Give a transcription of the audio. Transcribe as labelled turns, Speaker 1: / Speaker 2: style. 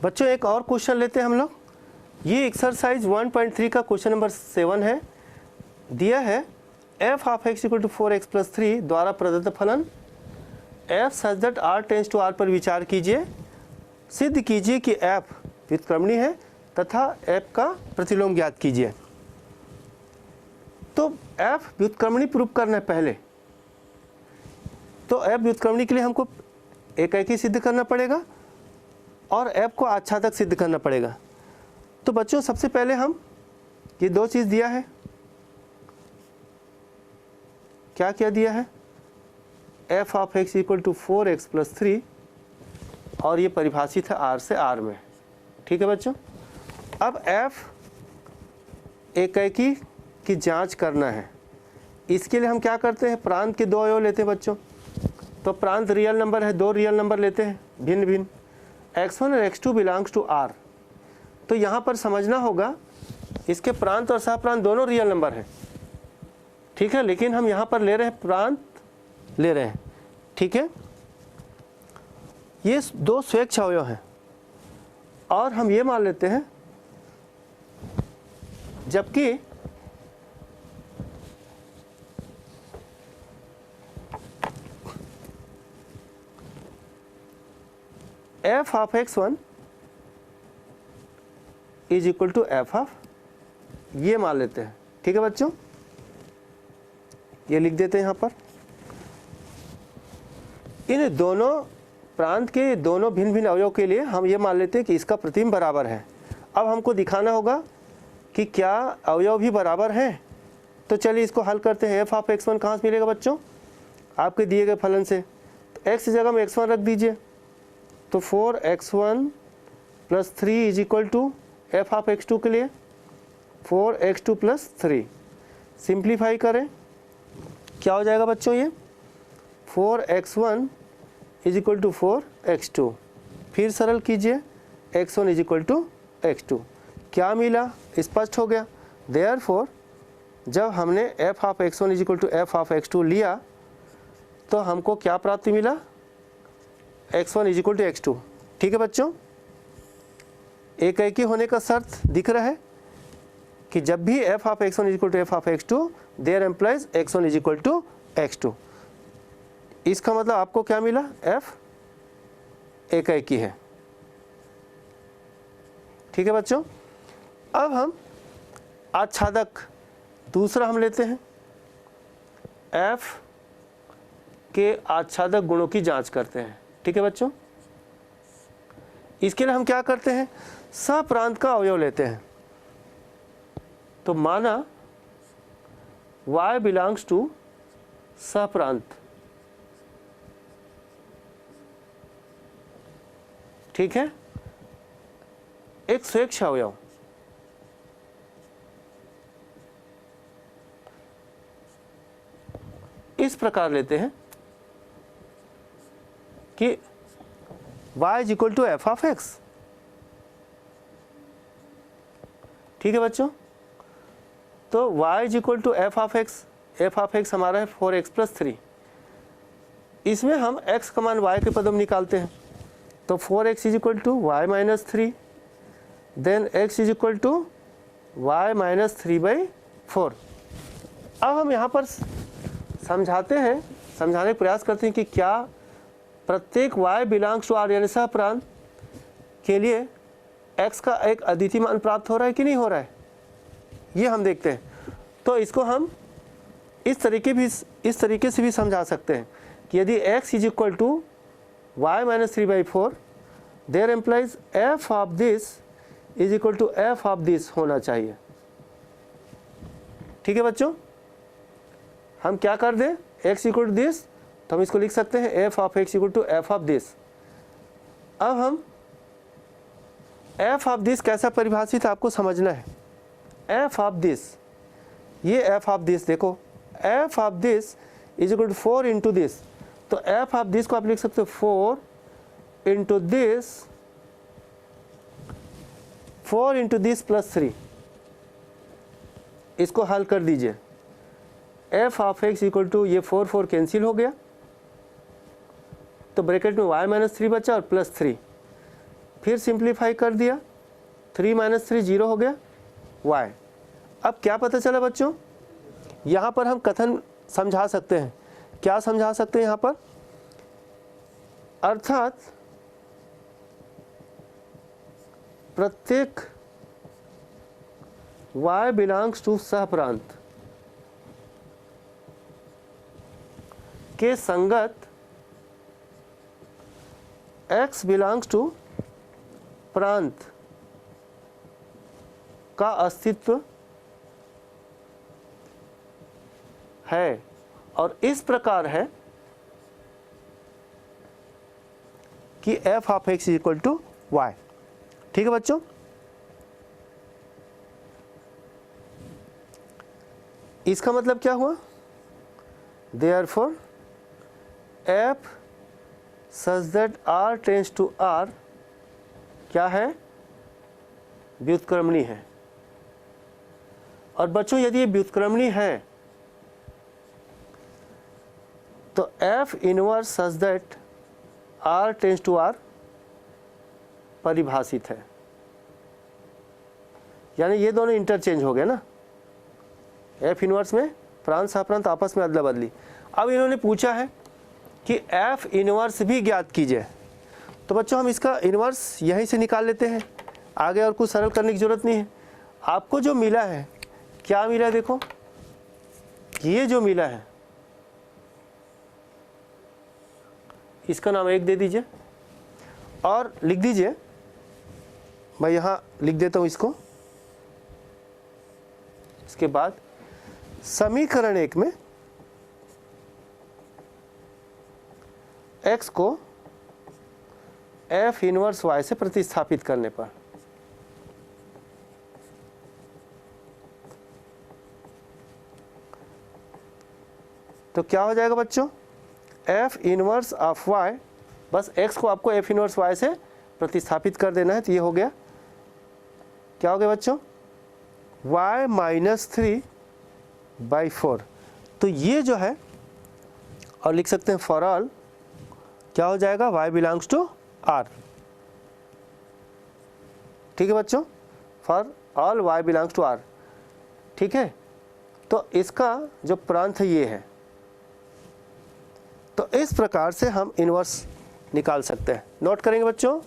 Speaker 1: बच्चों एक और क्वेश्चन लेते हैं हम लोग। ये एक्सरसाइज 1.3 का क्वेश्चन नंबर 7 है। दिया है f of x equal to 4x plus 3 द्वारा प्रदत्त फलन f such that r tends to r पर विचार कीजिए। सिद्ध कीजिए कि f व्युत्क्रमणीय है तथा f का प्रतिलोम ज्ञात कीजिए। तो f व्युत्क्रमणीय प्रूफ करना है पहले, तो f व्युत्क्रमणीय के लिए हमको एकाएकी सिद्ध करना पड़ेगा और f को आच्छादक सिद्ध करना पड़ेगा। तो बच्चों सबसे पहले हम ये दो चीज़ दिया है, क्या क्या दिया है, f of x equal to 4x plus 3 और ये परिभाषित है r से r में। ठीक है बच्चों, अब f एकाएकी की जांच करना है। इसके लिए हम क्या करते हैं, प्रांत के दो अवयव लेते हैं बच्चों। तो प्रांत रियल नंबर है, दो रियल नंबर लेते हैं भिन्न भिन्न, x1 और x2 बिलोंग्स टू r। तो यहाँ पर समझना होगा इसके प्रांत और सहप्रांत दोनों रियल नंबर हैं। ठीक है, लेकिन हम यहाँ पर ले रहे हैं प्रांत ले रहे हैं। ठीक है, ये दो स्वेच्छ अवयव हैं और हम ये मान लेते हैं जबकि f of x1 is equal to f of, ये मान लेते हैं। ठीक है बच्चों, ये लिख देते हैं यहाँ पर। इन दोनों प्रांत के दोनों भिन्न भिन्न अवयव के लिए हम ये मान लेते हैं कि इसका प्रतिबिंब बराबर है। अब हमको दिखाना होगा कि क्या अवयव भी बराबर हैं। तो चलिए इसको हल करते हैं। f ऑफ x1 कहाँ से मिलेगा बच्चों, आपके दिए गए फलन से। तो x की जगह में x1 रख दीजिए, तो 4x1 plus 3 is equal to f of x2 के लिए 4x2 प्लस 3। सिंप्लीफाई करें, क्या हो जाएगा बच्चों, ये 4x1 is equal to 4x2। फिर सरल कीजिए, x1 is equal to x2। क्या मिला, स्पष्ट हो गया। देयरफॉर जब हमने f of x1 is equal to f of x2 लिया तो हमको क्या प्राप्ति मिला, x1 is equal to x2। ठीक है बच्चों, एकाएकी होने का शर्त दिख रहा है कि जब भी f of x1 is equal to f of x2 there implies x1 is equal to x2। इसका मतलब आपको क्या मिला, f एकाएकी है। ठीक है बच्चों, अब हम आच्छादक दूसरा हम लेते हैं, f के आच्छादक गुणों की जांच करते हैं। ठीक है बच्चों, इसके लिए हम क्या करते हैं, सहप्रांत का अवयव लेते हैं। तो माना y बिलोंग्स टू सहप्रांत। ठीक है, एक स्वेच्छ अवयव, इस प्रकार लेते हैं कि y is equal to f of x। ठीक है बच्चों, तो y is equal to f of x, f of x हमारा है 4x प्लस 3। इसमें हम x का मान y के पदों में निकालते हैं। तो 4x is equal to y minus 3, then x is equal to y minus 3/4। अब हम यहाँ पर समझाते हैं, समझाने का प्रयास करते हैं कि क्या प्रत्येक y बिलोंग्स टू r यानी सहप्रांत के लिए x का एक अद्वितीय मान प्राप्त हो रहा है कि नहीं हो रहा है, ये हम देखते हैं। तो इसको हम इस तरीके से भी समझा सकते हैं कि यदि x is equal to y minus 3/4 there implies f of this is equal to f of this होना चाहिए। ठीक है बच्चों, हम क्या कर दें, x इक्वल टू दिस, तो हम इसको लिख सकते हैं f of x equal to f of this. अब हम f ऑफ दिस कैसा परिभाषित आपको समझना है। f ऑफ दिस, ये f ऑफ दिस देखो, f of this is equal to 4 into this. तो f ऑफ दिस को आप लिख सकते हो 4 इंटू दिस प्लस 3। इसको हल कर दीजिए, f of x equal to ये 4 कैंसिल हो गया, तो ब्रैकेट में y माइनस 3 बचा और प्लस 3। फिर सिंप्लीफाई कर दिया, 3 माइनस 3 0 हो गया y। अब क्या पता चला बच्चों, यहाँ पर हम कथन समझा सकते हैं। क्या समझा सकते हैं यहाँ पर, अर्थात प्रत्येक y बिलोंग्स टू सहप्रांत के संगत x बिलोंग्स टू प्रांत का अस्तित्व है, और इस प्रकार है कि f of x equal to y। ठीक है बच्चों, इसका मतलब क्या हुआ, therefore f such that r tends to r क्या है, व्युत्क्रमणीय है। और बच्चों यदि ये व्युत्क्रमणीय है तो f inverse such that r tends to r परिभाषित है, यानी ये दोनों इंटरचेंज हो गए ना, f इनवर्स में प्रांत सहप्रांत आपस में अदला बदली। अब इन्होंने पूछा है कि f इनवर्स भी ज्ञात कीजिए, तो बच्चों हम इसका इनवर्स यहीं से निकाल लेते हैं, आगे और कुछ सरल करने की जरूरत नहीं है। आपको जो मिला है, क्या मिला है, देखो ये जो मिला है इसका नाम 1 दे दीजिए और लिख दीजिए, मैं यहाँ लिख देता हूँ इसको। इसके बाद समीकरण 1 में x को f इनवर्स y से प्रतिस्थापित करने पर तो क्या हो जाएगा बच्चों, f इनवर्स ऑफ y, बस x को आपको f इनवर्स y से प्रतिस्थापित कर देना है, तो ये हो गया, क्या हो गया बच्चों, y माइनस 3/4। तो ये जो है, और लिख सकते हैं फॉर ऑल क्या हो जाएगा, y बिलोंग्स टू r। ठीक है बच्चों, for all y belongs to r। ठीक है, तो इसका जो प्रांत है ये है। तो इस प्रकार से हम इनवर्स निकाल सकते हैं। नोट करेंगे बच्चों।